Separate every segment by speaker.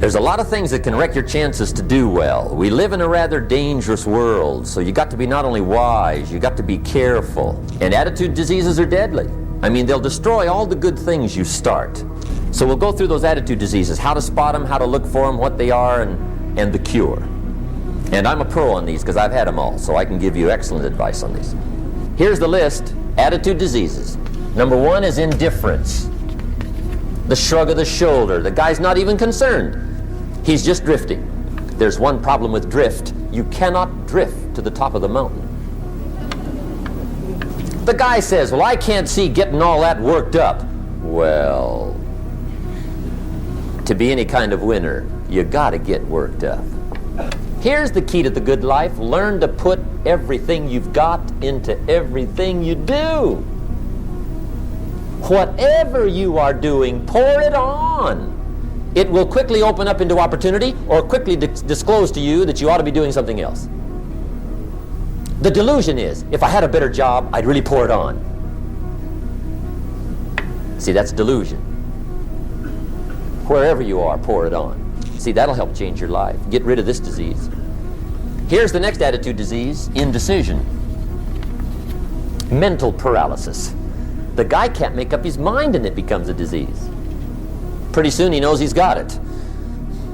Speaker 1: There's a lot of things that can wreck your chances to do well. We live in a rather dangerous world, so you got to be not only wise, you got to be careful. And attitude diseases are deadly. I mean, they'll destroy all the good things you start. So we'll go through those attitude diseases, how to spot them, how to look for them, what they are, and the cure. And I'm a pro on these because I've had them all, so I can give you excellent advice on these. Here's the list: attitude diseases. Number one is indifference. The shrug of the shoulder. The guy's not even concerned. He's just drifting. There's one problem with drift. You cannot drift to the top of the mountain. The guy says, well, I can't see getting all that worked up. Well, to be any kind of winner, you gotta get worked up. Here's the key to the good life: learn to put everything you've got into everything you do. Whatever you are doing, pour it on. It will quickly open up into opportunity or quickly disclose to you that you ought to be doing something else. The delusion is, if I had a better job, I'd really pour it on. See, that's delusion. Wherever you are, pour it on. See, that'll help change your life. Get rid of this disease. Here's the next attitude disease: indecision. Mental paralysis. The guy can't make up his mind and it becomes a disease. Pretty soon he knows he's got it.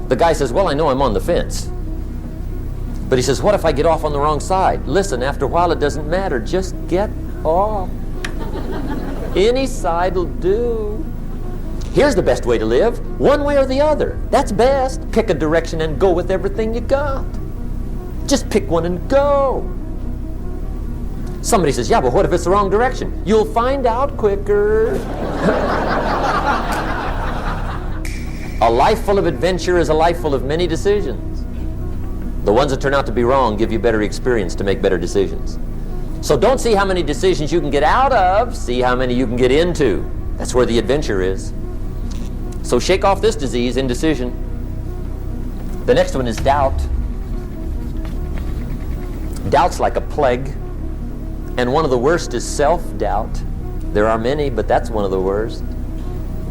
Speaker 1: The guy says, well, I know I'm on the fence. But he says, what if I get off on the wrong side? Listen, after a while it doesn't matter. Just get off. Any side will do. Here's the best way to live: one way or the other. That's best. Pick a direction and go with everything you got. Just pick one and go. Somebody says, yeah, but what if it's the wrong direction? You'll find out quicker. A life full of adventure is a life full of many decisions. The ones that turn out to be wrong give you better experience to make better decisions. So don't see how many decisions you can get out of, see how many you can get into. That's where the adventure is. So shake off this disease, indecision. The next one is doubt. Doubt's like a plague. And one of the worst is self-doubt. There are many, but that's one of the worst.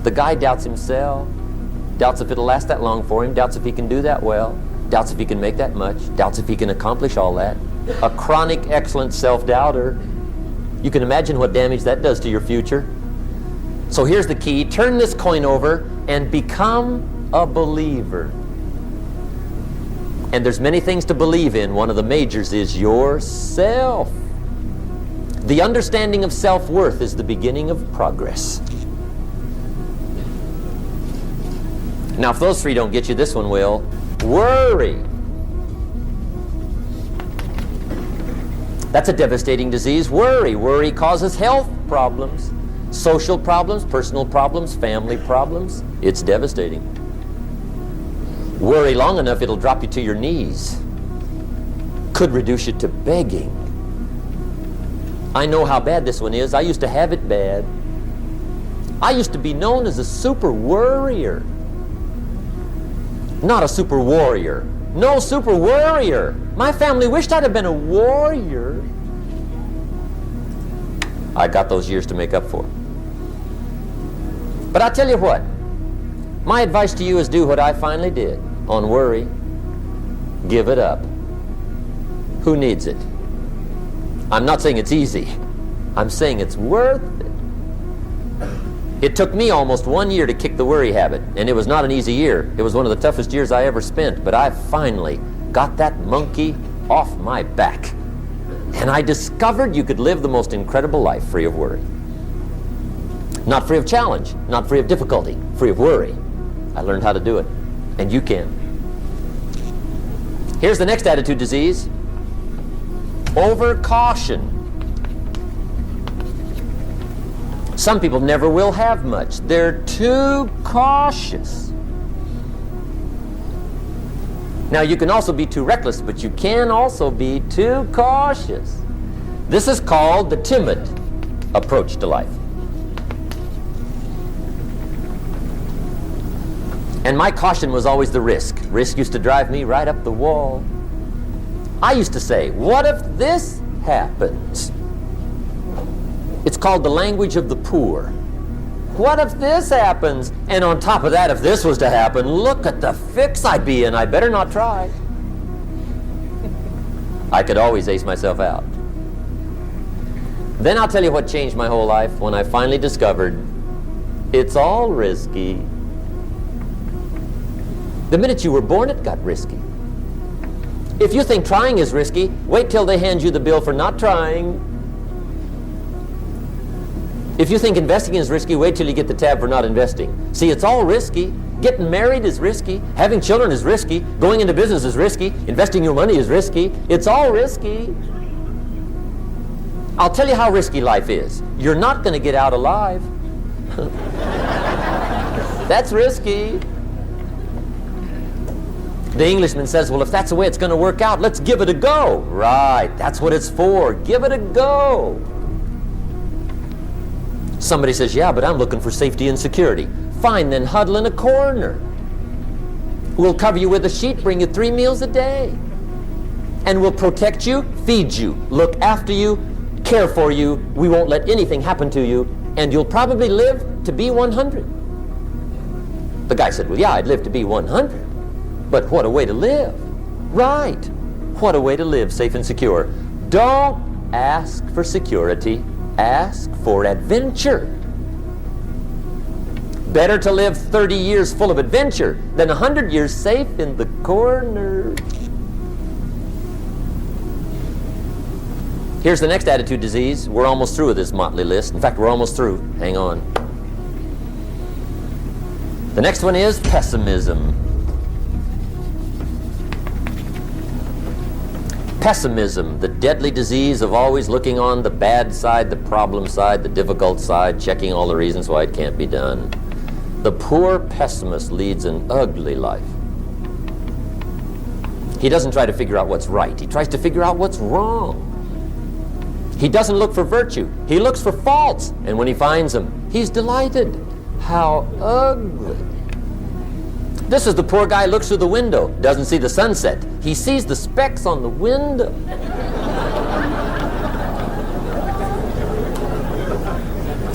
Speaker 1: The guy doubts himself. Doubts if it'll last that long for him. Doubts if he can do that well. Doubts if he can make that much. Doubts if he can accomplish all that. A chronic, excellent self-doubter. You can imagine what damage that does to your future. So here's the key: turn this coin over and become a believer. And there's many things to believe in. One of the majors is yourself. The understanding of self-worth is the beginning of progress. Now, if those three don't get you, this one will. Worry. That's a devastating disease. Worry causes health problems, social problems, personal problems, family problems. It's devastating. Worry long enough, it'll drop you to your knees. Could reduce you to begging. I know how bad this one is. I used to have it bad. I used to be known as a super worrier. Not a super warrior. No, super worrier. My family wished I'd have been a warrior. I got those years to make up for. But I tell you what, my advice to you is do what I finally did on worry. Give it up. Who needs it? I'm not saying it's easy. I'm saying it's worth it. It took me almost 1 year to kick the worry habit, and it was not an easy year. It was one of the toughest years I ever spent, but I finally got that monkey off my back. And I discovered you could live the most incredible life free of worry. Not free of challenge, not free of difficulty, free of worry. I learned how to do it, and you can. Here's the next attitude disease: overcaution. Some people never will have much. They're too cautious. Now, you can also be too reckless, but you can also be too cautious. This is called the timid approach to life. And my caution was always the risk. Risk used to drive me right up the wall. I used to say, what if this happens? It's called the language of the poor. What if this happens? And on top of that, if this was to happen, look at the fix I'd be in. I better not try. I could always ace myself out. Then I'll tell you what changed my whole life when I finally discovered it's all risky. The minute you were born, it got risky. If you think trying is risky, wait till they hand you the bill for not trying. If you think investing is risky, wait till you get the tab for not investing. See, it's all risky. Getting married is risky. Having children is risky. Going into business is risky. Investing your money is risky. It's all risky. I'll tell you how risky life is. You're not going to get out alive. That's risky. The Englishman says, well, if that's the way it's going to work out, let's give it a go. Right, that's what it's for. Give it a go. Somebody says, yeah, but I'm looking for safety and security. Fine, then huddle in a corner. We'll cover you with a sheet, bring you 3 meals a day. And we'll protect you, feed you, look after you, care for you. We won't let anything happen to you. And you'll probably live to be 100. The guy said, well, yeah, I'd live to be 100. But what a way to live. Right. What a way to live safe and secure. Don't ask for security. Ask for adventure. Better to live 30 years full of adventure than 100 years safe in the corner. Here's the next attitude disease. We're almost through with this motley list. In fact, we're almost through. Hang on. The next one is pessimism. Pessimism, the deadly disease of always looking on the bad side, the problem side, the difficult side, checking all the reasons why it can't be done. The poor pessimist leads an ugly life. He doesn't try to figure out what's right. He tries to figure out what's wrong. He doesn't look for virtue. He looks for faults. And when he finds them, he's delighted. How ugly. This is the poor guy who looks through the window, doesn't see the sunset. He sees the specks on the window.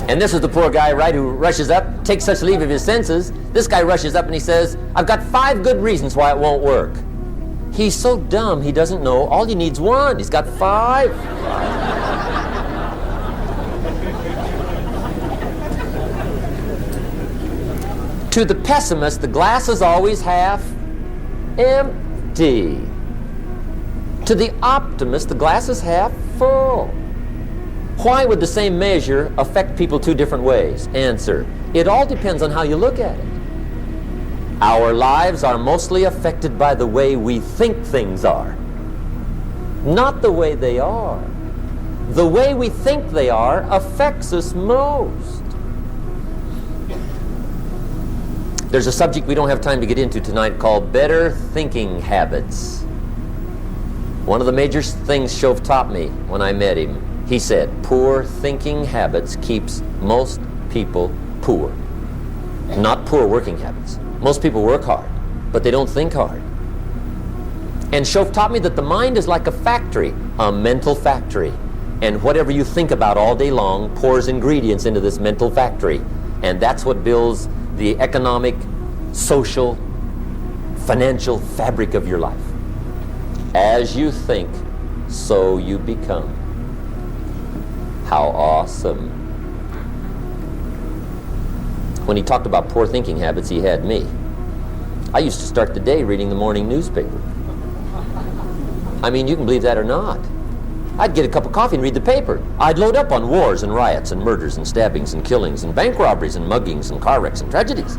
Speaker 1: And this is the poor guy, right, who rushes up, takes such leave of his senses. This guy rushes up and he says, I've got 5 good reasons why it won't work. He's so dumb he doesn't know all he needs 1. He's got 5. To the pessimist, the glass is always half empty. To the optimist, the glass is half full. Why would the same measure affect people 2 different ways? Answer, it all depends on how you look at it. Our lives are mostly affected by the way we think things are, not the way they are. The way we think they are affects us most. There's a subject we don't have time to get into tonight called better thinking habits. One of the major things Shoaff taught me when I met him, he said, poor thinking habits keeps most people poor. Not poor working habits. Most people work hard, but they don't think hard. And Shoaff taught me that the mind is like a factory, a mental factory. And whatever you think about all day long pours ingredients into this mental factory. And that's what builds the economic, social, financial fabric of your life. As you think, so you become. How awesome. When he talked about poor thinking habits, he had me. I used to start the day reading the morning newspaper. I mean, you can believe that or not. I'd get a cup of coffee and read the paper. I'd load up on wars and riots and murders and stabbings and killings and bank robberies and muggings and car wrecks and tragedies.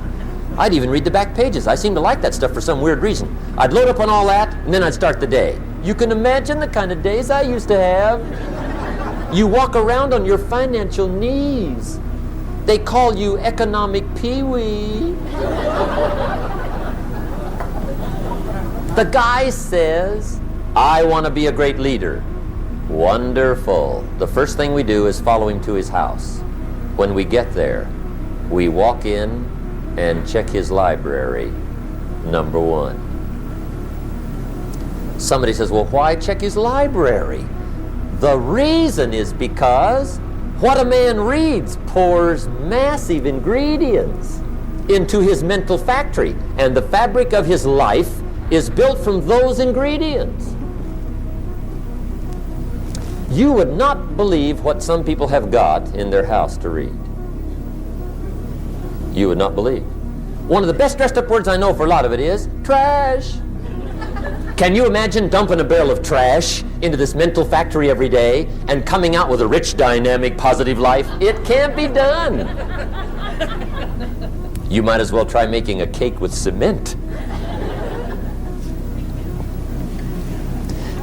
Speaker 1: I'd even read the back pages. I seem to like that stuff for some weird reason. I'd load up on all that, and then I'd start the day. You can imagine the kind of days I used to have. You walk around on your financial knees. They call you economic peewee. The guy says, I want to be a great leader. Wonderful. The first thing we do is follow him to his house. When we get there, we walk in and check his library, number 1. Somebody says, well, why check his library? The reason is because What a man reads pours massive ingredients into his mental factory, and the fabric of his life is built from those ingredients. You would not believe what some people have got in their house to read. You would not believe. One of the best dressed up words I know for a lot of it is trash. Can you imagine dumping a barrel of trash into this mental factory every day and coming out with a rich, dynamic, positive life? It can't be done. You might as well try making a cake with cement.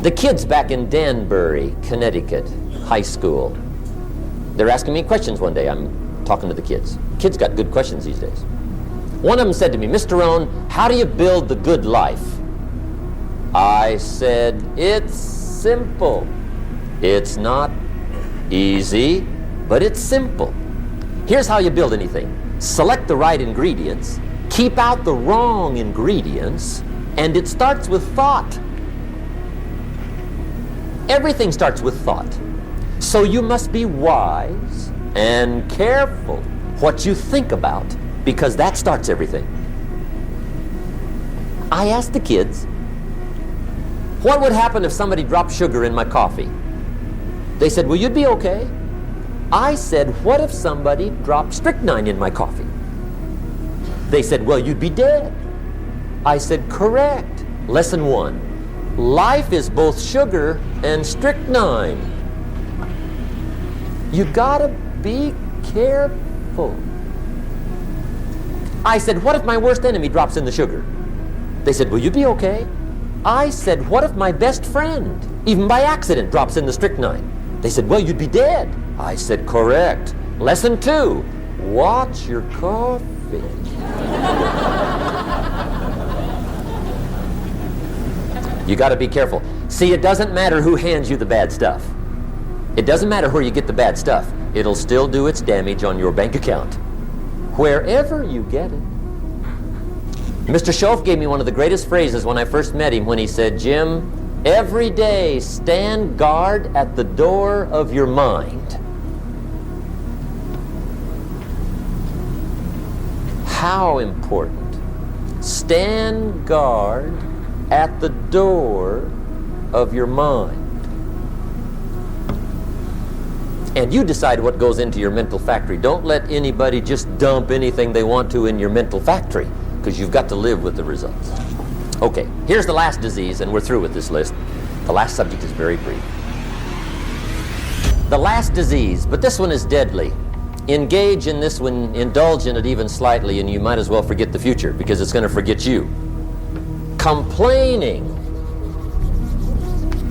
Speaker 1: The kids back in Danbury, Connecticut, high school, they're asking me questions one day. I'm talking to the kids. Kids got good questions these days. One of them said to me, Mr. Rohn, how do you build the good life? I said, it's simple. It's not easy, but it's simple. Here's how you build anything. Select the right ingredients, keep out the wrong ingredients, and it starts with thought. Everything starts with thought. So you must be wise and careful what you think about, because that starts everything. I asked the kids, what would happen if somebody dropped sugar in my coffee? They said, well, you'd be okay. I said, what if somebody dropped strychnine in my coffee? They said, well, you'd be dead. I said, correct. Lesson 1. Life is both sugar and strychnine. You gotta be careful. I said, what if my worst enemy drops in the sugar? They said, will you be okay? I said, what if my best friend, even by accident, drops in the strychnine? They said, well, you'd be dead. I said, correct. Lesson 2, watch your coffee. You got to be careful. See, it doesn't matter who hands you the bad stuff. It doesn't matter where you get the bad stuff. It'll still do its damage on your bank account, wherever you get it. Mr. Schoaf gave me one of the greatest phrases when I first met him, when he said, Jim, every day stand guard at the door of your mind. How important. Stand guard at the door of your mind. And you decide what goes into your mental factory. Don't let anybody just dump anything they want to in your mental factory, because you've got to live with the results. Okay, here's the last disease, and we're through with this list. The last subject is very brief. The last disease, but this one is deadly. Engage in this one, indulge in it even slightly, and you might as well forget the future, because it's going to forget you. Complaining,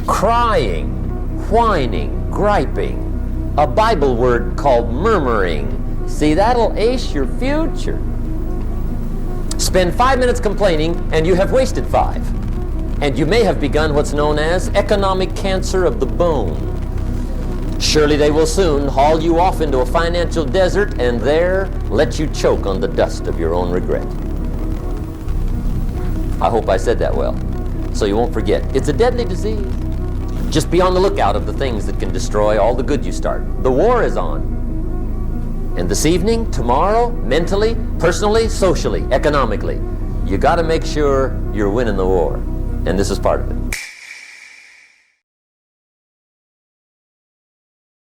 Speaker 1: crying, whining, griping. A Bible word called murmuring. See, that'll ace your future. Spend 5 minutes complaining, and you have wasted 5. And you may have begun what's known as economic cancer of the bone. Surely they will soon haul you off into a financial desert and there let you choke on the dust of your own regret. I hope I said that well, so you won't forget. It's a deadly disease. Just be on the lookout of the things that can destroy all the good you start. The war is on. And this evening, tomorrow, mentally, personally, socially, economically, you got to make sure you're winning the war. And this is part of it.